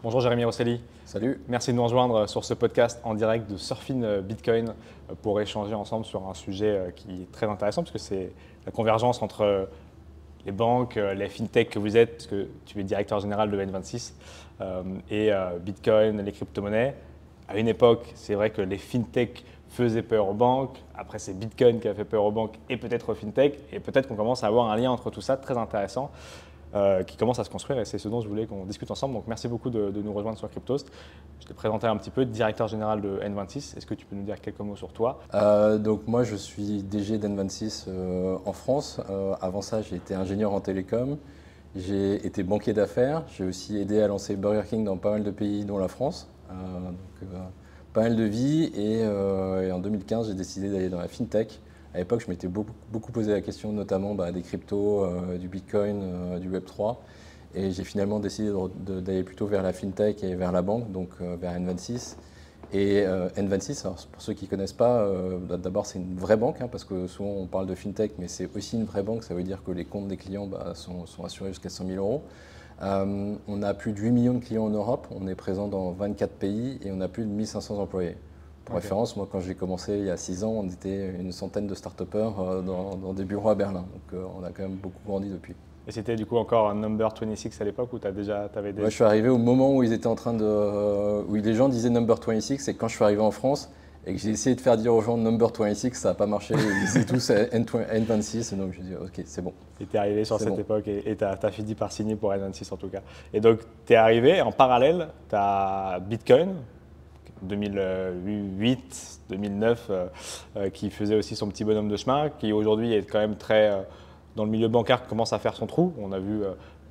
Bonjour Jérémy Rosselli, Salut. merci de nous rejoindre sur ce podcast en direct de Surfin Bitcoin pour échanger ensemble sur un sujet qui est très intéressant puisque c'est la convergence entre les banques, les fintech que vous êtes, puisque tu es directeur général de N26, et Bitcoin, les crypto-monnaies. À une époque, c'est vrai que les fintech faisaient peur aux banques, après c'est Bitcoin qui a fait peur aux banques et peut-être aux fintech, et peut-être qu'on commence à avoir un lien entre tout ça très intéressant. Qui commence à se construire et c'est ce dont je voulais qu'on discute ensemble. Donc merci beaucoup de nous rejoindre sur Cryptost. Je t'ai présenté un petit peu, directeur général de N26. Est-ce que tu peux nous dire quelques mots sur toi? Donc moi je suis DG d'N26 en France. Avant ça j'ai été ingénieur en télécom, j'ai été banquier d'affaires, j'ai aussi aidé à lancer Burger King dans pas mal de pays dont la France. Pas mal de vie et en 2015 j'ai décidé d'aller dans la fintech. À l'époque je m'étais beaucoup posé la question notamment des cryptos, du Bitcoin, du Web3 et j'ai finalement décidé d'aller plutôt vers la fintech et vers la banque, donc vers N26. Et N26, alors pour ceux qui ne connaissent pas, d'abord c'est une vraie banque, parce que souvent on parle de fintech, mais c'est aussi une vraie banque, ça veut dire que les comptes des clients sont assurés jusqu'à 100 000 euros. On a plus de 8 millions de clients en Europe, on est présent dans 24 pays et on a plus de 1500 employés. Pour référence, moi quand j'ai commencé il y a 6 ans, on était une centaine de start-upers dans des bureaux à Berlin, donc on a quand même beaucoup grandi depuis. Et c'était du coup encore un number 26 à l'époque où tu avais déjà Ouais, je suis arrivé au moment où ils étaient en train où les gens disaient number 26, et quand je suis arrivé en France et que j'ai essayé de faire dire aux gens number 26, ça n'a pas marché, ils disaient tous N26, donc je dis ok, c'est bon. Et tu es arrivé sur cette bon. époque et tu as fini par signer pour N26 en tout cas. Et donc tu es arrivé, en parallèle, tu as Bitcoin, 2008, 2009, qui faisait aussi son petit bonhomme de chemin, qui aujourd'hui est quand même très dans le milieu bancaire, qui commence à faire son trou. On a vu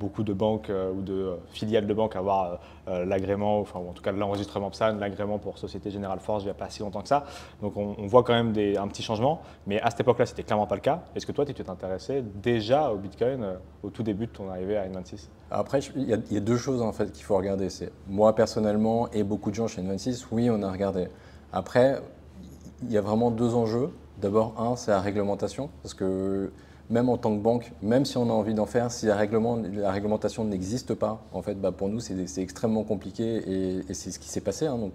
beaucoup de banques ou de filiales de banques avoir l'agrément, enfin, ou en tout cas l'enregistrement PSAN, l'agrément pour Société Générale Force il n'y a pas si longtemps que ça. Donc on voit quand même un petit changement, mais à cette époque-là, c'était clairement pas le cas. Est-ce que toi, tu t'es intéressé déjà au Bitcoin au tout début de ton arrivée à N26? Après, il y a deux choses en fait qu'il faut regarder. C'est moi personnellement et beaucoup de gens chez N26, oui, on a regardé. Après, il y a vraiment deux enjeux. D'abord, un, c'est la réglementation, parce que même en tant que banque, même si on a envie d'en faire, si la réglementation n'existe pas, en fait, pour nous, c'est extrêmement compliqué et c'est ce qui s'est passé. Donc,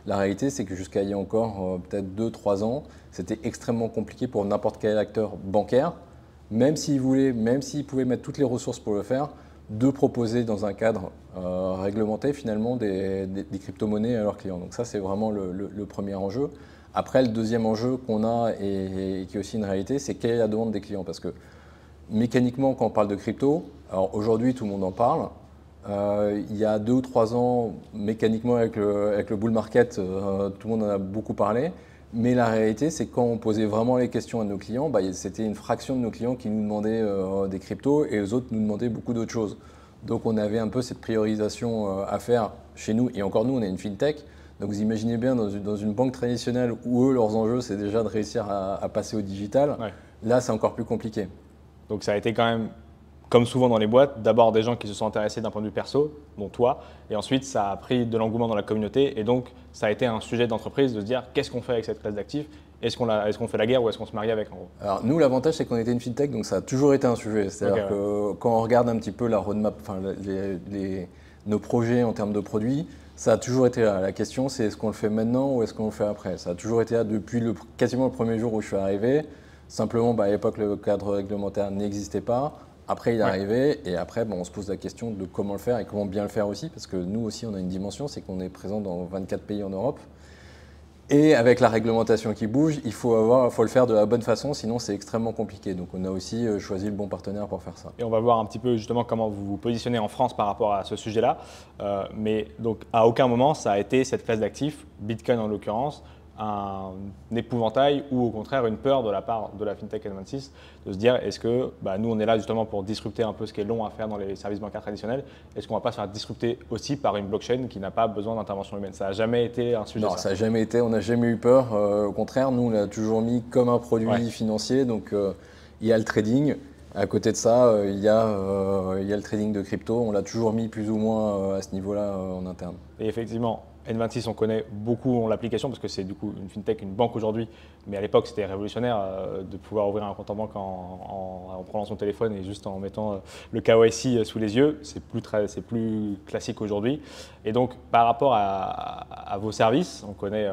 la réalité, c'est que jusqu'à il y a encore peut-être 2-3 ans, c'était extrêmement compliqué pour n'importe quel acteur bancaire, même s'il voulait, même s'il pouvait mettre toutes les ressources pour le faire, de proposer dans un cadre réglementé finalement des crypto-monnaies à leurs clients. Donc ça, c'est vraiment le premier enjeu. Après, le deuxième enjeu qu'on a et qui est aussi une réalité, c'est quelle est la demande des clients. Parce que mécaniquement, quand on parle de crypto, alors aujourd'hui, tout le monde en parle. Il y a 2 ou 3 ans, mécaniquement, avec le bull market, tout le monde en a beaucoup parlé. Mais la réalité, c'est que quand on posait vraiment les questions à nos clients, c'était une fraction de nos clients qui nous demandaient des cryptos et les autres nous demandaient beaucoup d'autres choses. Donc on avait un peu cette priorisation à faire chez nous. Et encore nous, on est une fintech. Donc vous imaginez bien dans une banque traditionnelle où eux, leurs enjeux, c'est déjà de réussir à passer au digital. Ouais. Là, c'est encore plus compliqué. Donc ça a été quand même, comme souvent dans les boîtes, d'abord des gens qui se sont intéressés d'un point de vue perso, dont toi, et ensuite ça a pris de l'engouement dans la communauté, et donc ça a été un sujet d'entreprise de se dire qu'est-ce qu'on fait avec cette classe d'actifs, est-ce qu'on fait la guerre ou est-ce qu'on se marie avec en gros? Alors nous, l'avantage, c'est qu'on était une fintech, donc ça a toujours été un sujet. C'est-à-dire que quand on regarde un petit peu la roadmap, nos projets en termes de produits, ça a toujours été là. La question, c'est est-ce qu'on le fait maintenant ou est-ce qu'on le fait après? Ça a toujours été là depuis quasiment le premier jour où je suis arrivé. Simplement, à l'époque, le cadre réglementaire n'existait pas. Après, il est arrivé et après, on se pose la question de comment le faire et comment bien le faire aussi. Parce que nous aussi, on a une dimension, c'est qu'on est présent dans 24 pays en Europe. Et avec la réglementation qui bouge, il faut le faire de la bonne façon, sinon c'est extrêmement compliqué. Donc on a aussi choisi le bon partenaire pour faire ça. Et on va voir un petit peu justement comment vous vous positionnez en France par rapport à ce sujet-là. Mais donc à aucun moment ça a été cette classe d'actifs, Bitcoin en l'occurrence, un épouvantail ou au contraire une peur de la part de la FinTech N26 de se dire est-ce que nous on est là justement pour disrupter un peu ce qui est long à faire dans les services bancaires traditionnels, est-ce qu'on ne va pas se faire disrupter aussi par une blockchain qui n'a pas besoin d'intervention humaine? Ça n'a jamais été un sujet? Non, ça n'a jamais été, on n'a jamais eu peur. Au contraire, nous on l'a toujours mis comme un produit financier, donc il y a le trading. À côté de ça, il y a le trading de crypto, on l'a toujours mis plus ou moins à ce niveau-là en interne. Et effectivement, N26, on connaît beaucoup l'application parce que c'est du coup une fintech, une banque aujourd'hui, mais à l'époque c'était révolutionnaire de pouvoir ouvrir un compte en banque en prenant son téléphone et juste en mettant le KYC sous les yeux. C'est plus classique aujourd'hui. Et donc par rapport à vos services, on connaît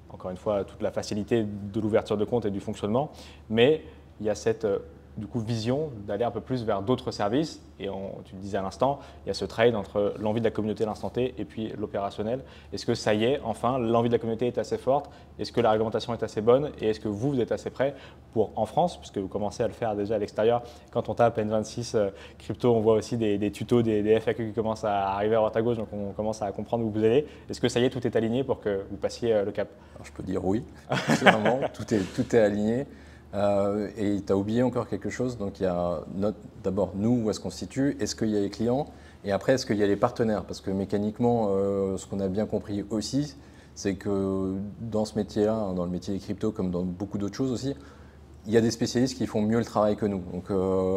encore une fois toute la facilité de l'ouverture de compte et du fonctionnement, mais il y a cette du coup, vision d'aller un peu plus vers d'autres services. Et tu le disais à l'instant, il y a ce trade entre l'envie de la communauté à l'instant T et puis l'opérationnel. Est-ce que ça y est, enfin, l'envie de la communauté est assez forte? Est-ce que la réglementation est assez bonne? Et est-ce que vous êtes assez prêt pour, en France, puisque vous commencez à le faire déjà à l'extérieur, quand on tape N26 crypto, on voit aussi des tutos, des FAQ qui commencent à arriver à droite à gauche, donc on commence à comprendre où vous allez. Est-ce que ça y est, tout est aligné pour que vous passiez le cap? Alors, je peux dire oui, clairement, tout est aligné. Et tu as oublié encore quelque chose, donc il y a d'abord nous, où est-ce qu'on se situe, est-ce qu'il y a les clients, et après est-ce qu'il y a les partenaires, parce que mécaniquement, ce qu'on a bien compris aussi, c'est que dans ce métier-là, hein, dans le métier des cryptos comme dans beaucoup d'autres choses aussi, il y a des spécialistes qui font mieux le travail que nous. Donc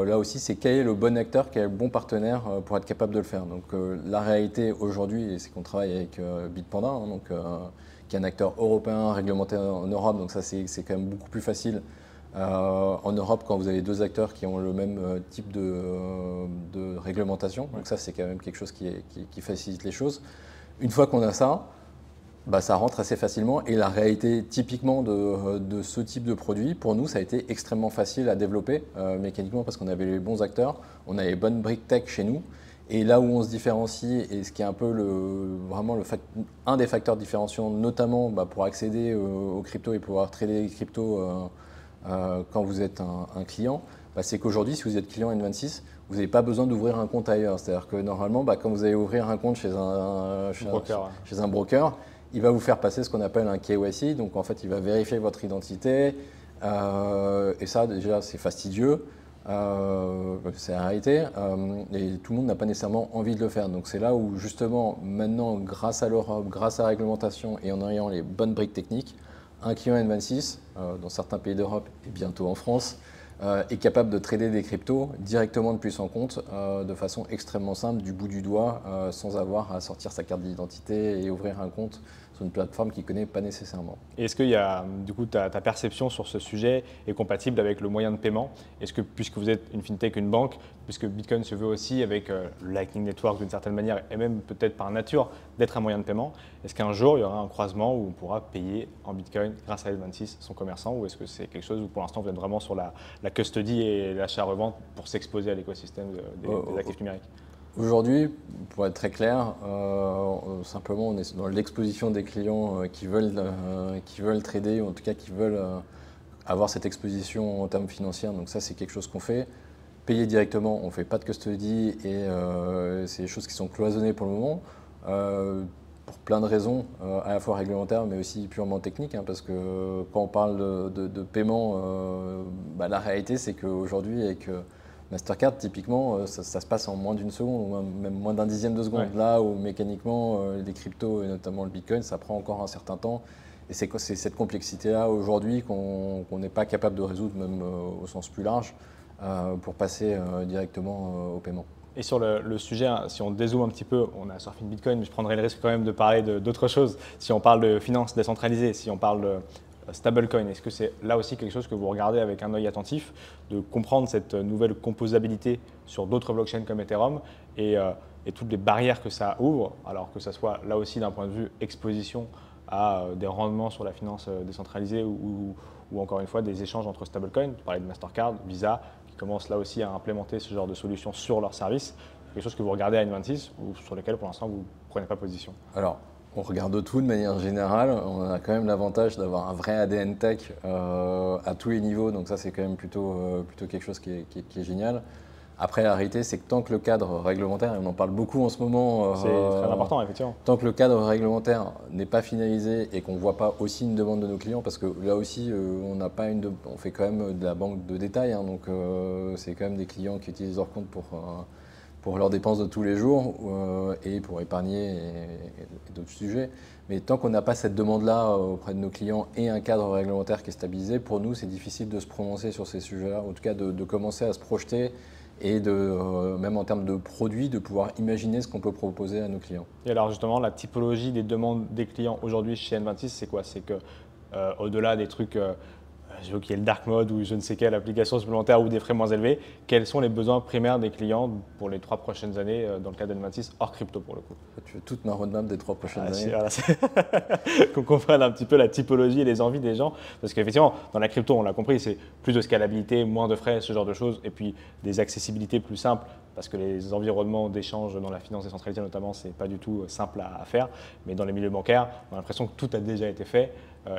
là aussi, c'est quel est le bon acteur, quel est le bon partenaire pour être capable de le faire. Donc la réalité aujourd'hui, c'est qu'on travaille avec Bitpanda, hein, donc, qui est un acteur européen réglementé en Europe, donc ça c'est quand même beaucoup plus facile. En Europe, quand vous avez deux acteurs qui ont le même type de réglementation, donc ça c'est quand même quelque chose qui facilite les choses. Une fois qu'on a ça, bah, ça rentre assez facilement et la réalité typiquement de ce type de produit, pour nous ça a été extrêmement facile à développer mécaniquement parce qu'on avait les bons acteurs, on a les bonnes briques tech chez nous. Et là où on se différencie, et ce qui est un peu vraiment un des facteurs différenciants, notamment pour accéder aux cryptos et pouvoir trader les cryptos quand vous êtes un client, c'est qu'aujourd'hui, si vous êtes client N26, vous n'avez pas besoin d'ouvrir un compte ailleurs. C'est-à-dire que normalement, quand vous allez ouvrir un compte chez un broker, il va vous faire passer ce qu'on appelle un KYC. Donc en fait, il va vérifier votre identité. Et ça, déjà, c'est fastidieux. C'est la réalité. Et tout le monde n'a pas nécessairement envie de le faire. Donc c'est là où justement, maintenant, grâce à l'Europe, grâce à la réglementation et en ayant les bonnes briques techniques, un client N26, dans certains pays d'Europe et bientôt en France, est capable de trader des cryptos directement depuis son compte de façon extrêmement simple, du bout du doigt, sans avoir à sortir sa carte d'identité et ouvrir un compte sur une plateforme qu'il ne connaît pas nécessairement. Et est-ce qu'il y a, du coup, ta perception sur ce sujet est compatible avec le moyen de paiement? Est-ce que, puisque vous êtes une fintech, une banque, puisque Bitcoin se veut aussi avec le Lightning Network d'une certaine manière, et même peut-être par nature d'être un moyen de paiement, est-ce qu'un jour il y aura un croisement où on pourra payer en Bitcoin grâce à N26 son commerçant, ou est-ce que c'est quelque chose où pour l'instant vous êtes vraiment sur la custody et l'achat-revente pour s'exposer à l'écosystème des actifs numériques? Aujourd'hui, pour être très clair, simplement on est dans l'exposition des clients qui veulent trader, ou en tout cas qui veulent avoir cette exposition en termes financiers. Donc ça, c'est quelque chose qu'on fait. Payer directement, on ne fait pas de custody et c'est des choses qui sont cloisonnées pour le moment. Pour plein de raisons, à la fois réglementaires mais aussi purement techniques, hein, parce que quand on parle de paiement, la réalité c'est qu'aujourd'hui avec Mastercard, typiquement, ça se passe en moins d'une seconde, ou même moins d'un dixième de seconde. Ouais. Là où mécaniquement, les cryptos et notamment le Bitcoin, ça prend encore un certain temps. Et c'est cette complexité-là aujourd'hui qu'on n'est pas capable de résoudre, même au sens plus large, pour passer directement au paiement. Et sur le sujet, si on dézoome un petit peu, on a surfé Bitcoin, mais je prendrais le risque quand même de parler d'autres choses. Si on parle de finances décentralisées, si on parle de stablecoin, est-ce que c'est là aussi quelque chose que vous regardez avec un œil attentif, de comprendre cette nouvelle composabilité sur d'autres blockchains comme Ethereum et toutes les barrières que ça ouvre, alors que ça soit là aussi d'un point de vue exposition à des rendements sur la finance décentralisée ou encore une fois des échanges entre stablecoins. Tu parlais de Mastercard, Visa, qui commencent là aussi à implémenter ce genre de solutions sur leurs services. Quelque chose que vous regardez à N26 ou sur lesquels pour l'instant vous ne prenez pas position? Alors, on regarde tout de manière générale. On a quand même l'avantage d'avoir un vrai ADN tech à tous les niveaux. Donc ça, c'est quand même plutôt quelque chose qui est génial. Après, la réalité, c'est que tant que le cadre réglementaire, et on en parle beaucoup en ce moment… c'est très important, effectivement. Tant que le cadre réglementaire n'est pas finalisé et qu'on ne voit pas aussi une demande de nos clients, parce que là aussi, on fait quand même de la banque de détail. Hein, donc c'est quand même des clients qui utilisent leur compte pour leurs dépenses de tous les jours et pour épargner et d'autres sujets. Mais tant qu'on n'a pas cette demande-là auprès de nos clients et un cadre réglementaire qui est stabilisé, pour nous, c'est difficile de se prononcer sur ces sujets-là, en tout cas de commencer à se projeter et même en termes de produits, de pouvoir imaginer ce qu'on peut proposer à nos clients. Et alors justement, la typologie des demandes des clients aujourd'hui chez N26, c'est quoi? C'est que au-delà des trucs, je veux qu'il y ait le dark mode ou je ne sais quelle application supplémentaire ou des frais moins élevés, quels sont les besoins primaires des clients pour les 3 prochaines années dans le cas d'N26 hors crypto pour le coup? Tu veux toute ma roadmap des 3 prochaines années? Voilà, qu'on comprenne un petit peu la typologie et les envies des gens. Parce qu'effectivement, dans la crypto, on l'a compris, c'est plus de scalabilité, moins de frais, ce genre de choses, et puis des accessibilités plus simples, parce que les environnements d'échange dans la finance décentralisée notamment, c'est pas du tout simple à faire. Mais dans les milieux bancaires, on a l'impression que tout a déjà été fait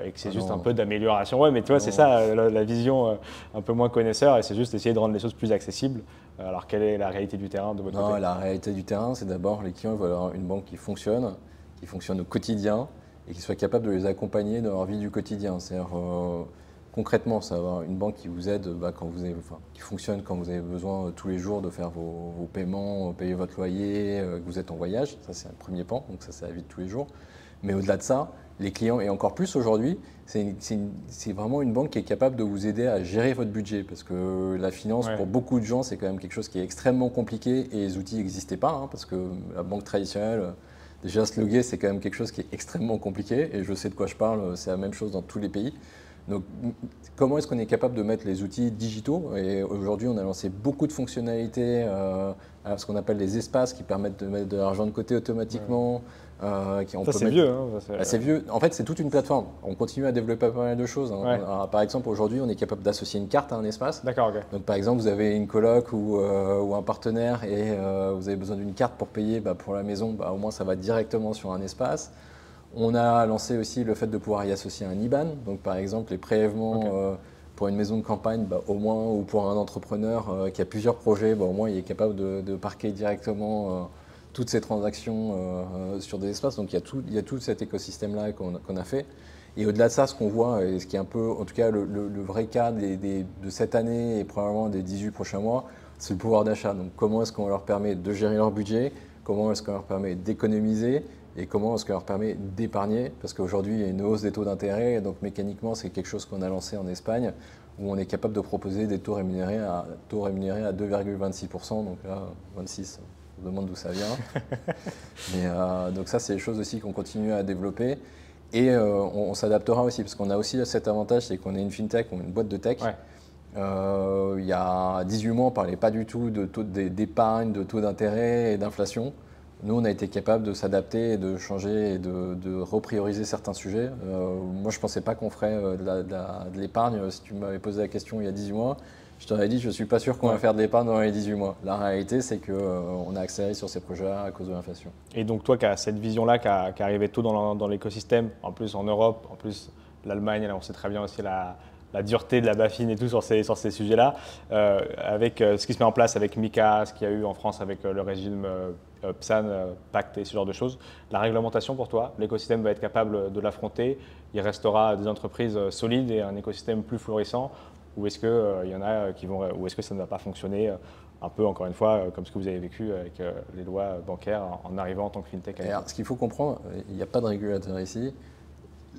et que c'est juste un peu d'amélioration. Ouais, mais tu vois, c'est ça la vision un peu moins connaisseur, et c'est juste essayer de rendre les choses plus accessibles. Alors, quelle est la réalité du terrain de votre côté? La réalité du terrain, c'est d'abord les clients veulent avoir une banque qui fonctionne au quotidien et qui soit capable de les accompagner dans leur vie du quotidien. C'est-à-dire, concrètement, ça va avoir une banque qui vous aide qui fonctionne quand vous avez besoin tous les jours de faire vos paiements, payer votre loyer, que vous êtes en voyage. Ça, c'est un premier pan, donc ça la vie de tous les jours. Mais au-delà de ça, les clients, et encore plus aujourd'hui, c'est vraiment une banque qui est capable de vous aider à gérer votre budget. Parce que la finance, pour beaucoup de gens, c'est quand même quelque chose qui est extrêmement compliqué et les outils n'existaient pas. Parce que la banque traditionnelle, déjà se loguer, c'est quand même quelque chose qui est extrêmement compliqué. Et je sais de quoi je parle, c'est la même chose dans tous les pays. Donc, comment est-ce qu'on est capable de mettre les outils digitaux? Et aujourd'hui, on a lancé beaucoup de fonctionnalités, ce qu'on appelle les espaces qui permettent de mettre de l'argent de côté automatiquement. C'est vieux. C'est vieux. En fait, c'est toute une plateforme. On continue à développer pas mal de choses. Alors, par exemple, aujourd'hui, on est capable d'associer une carte à un espace. D'accord, ok. Donc, par exemple, vous avez une coloc ou un partenaire et vous avez besoin d'une carte pour payer pour la maison. Au moins, ça va directement sur un espace. On a lancé aussi le fait de pouvoir y associer un IBAN. Donc, par exemple, les prélèvements pour une maison de campagne, au moins, ou pour un entrepreneur qui a plusieurs projets, au moins, il est capable de parquer directement toutes ces transactions sur des espaces. Donc, il y a tout cet écosystème-là qu'on a fait. Et au-delà de ça, ce qu'on voit, et ce qui est un peu, en tout cas, le vrai cas de cette année et probablement des 18 prochains mois, c'est le pouvoir d'achat. Donc, comment est-ce qu'on leur permet de gérer leur budget? Comment est-ce qu'on leur permet d'économiser? Et comment est-ce qu'on leur permet d'épargner? Parce qu'aujourd'hui, il y a une hausse des taux d'intérêt. Et donc, mécaniquement, c'est quelque chose qu'on a lancé en Espagne, où on est capable de proposer des taux rémunérés à 2,26%. Donc là, 26, on se demande d'où ça vient. Mais, donc ça, c'est des choses aussi qu'on continue à développer. Et on s'adaptera aussi, parce qu'on a aussi cet avantage, c'est qu'on est une fintech, on est une boîte de tech. Il y a 18 mois, on ne parlait pas du tout d'épargne, de taux d'intérêt et d'inflation. Nous, on a été capable de s'adapter, et de changer et de reprioriser certains sujets. Moi, je ne pensais pas qu'on ferait de l'épargne. Si tu m'avais posé la question il y a 18 mois, je t'aurais dit je ne suis pas sûr qu'on va faire de l'épargne dans les 18 mois. La réalité, c'est qu'on a accéléré sur ces projets-là à cause de l'inflation. Et donc, toi qui as cette vision-là, qui arrivait tôt dans l'écosystème, en plus en Europe, en plus l'Allemagne, là, on sait très bien aussi la dureté de la BaFin et tout sur ces sujets-là, avec ce qui se met en place avec MiCA, ce qu'il y a eu en France avec le régime PSAN, Pacte et ce genre de choses. La réglementation pour toi, l'écosystème va être capable de l'affronter, il restera des entreprises solides et un écosystème plus florissant, ou est-ce qu'il y en a qui vont, ou est-ce que ça ne va pas fonctionner un peu, encore une fois, comme ce que vous avez vécu avec les lois bancaires en arrivant en tant que fintech? Alors, ce qu'il faut comprendre, il n'y a pas de régulateur ici.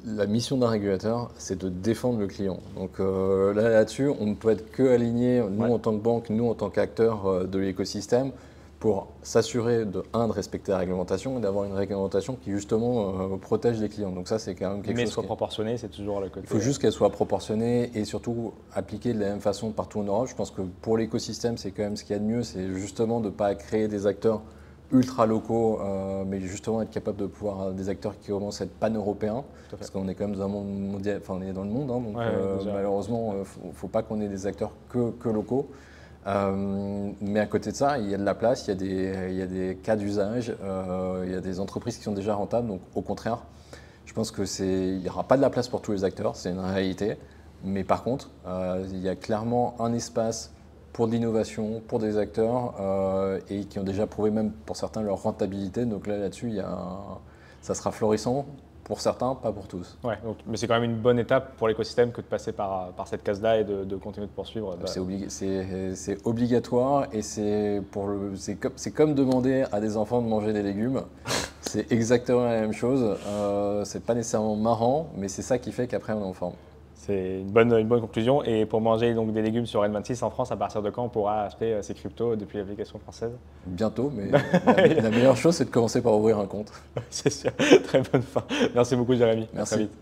La mission d'un régulateur, c'est de défendre le client. Donc là-dessus, on ne peut être que aligné, nous en tant que banque, nous en tant qu'acteurs de l'écosystème, pour s'assurer de respecter la réglementation et d'avoir une réglementation qui justement protège les clients. Donc ça, c'est quand même quelque chose. Mais soit proportionnée, c'est toujours le côté. Il faut juste qu'elle soit proportionnée et surtout appliquée de la même façon partout en Europe. Je pense que pour l'écosystème, c'est quand même ce qu'il y a de mieux, c'est justement de ne pas créer des acteurs ultra locaux, mais justement être capable de pouvoir avoir des acteurs qui commencent à être pan-européens, parce qu'on est quand même dans un monde mondial, enfin on est dans le monde, donc malheureusement, il ne faut pas qu'on ait des acteurs que locaux. Mais à côté de ça, il y a de la place, il y a des cas d'usage, il y a des entreprises qui sont déjà rentables, donc au contraire, je pense qu'il n'y aura pas de la place pour tous les acteurs, c'est une réalité, mais par contre, il y a clairement un espace pour de l'innovation, pour des acteurs et qui ont déjà prouvé même pour certains leur rentabilité. Donc là-dessus, ça sera florissant pour certains, pas pour tous. Ouais, mais c'est quand même une bonne étape pour l'écosystème que de passer par cette case-là et de continuer de poursuivre. C'est obligatoire et c'est comme demander à des enfants de manger des légumes. C'est exactement la même chose. C'est pas nécessairement marrant, mais c'est ça qui fait qu'après on est en forme. C'est une bonne conclusion. Et pour manger donc des légumes sur N26 en France, à partir de quand on pourra acheter ces cryptos depuis l'application française? Bientôt, mais la meilleure chose, c'est de commencer par ouvrir un compte. C'est sûr. Très bonne fin. Merci beaucoup, Jérémy. À Merci. très vite.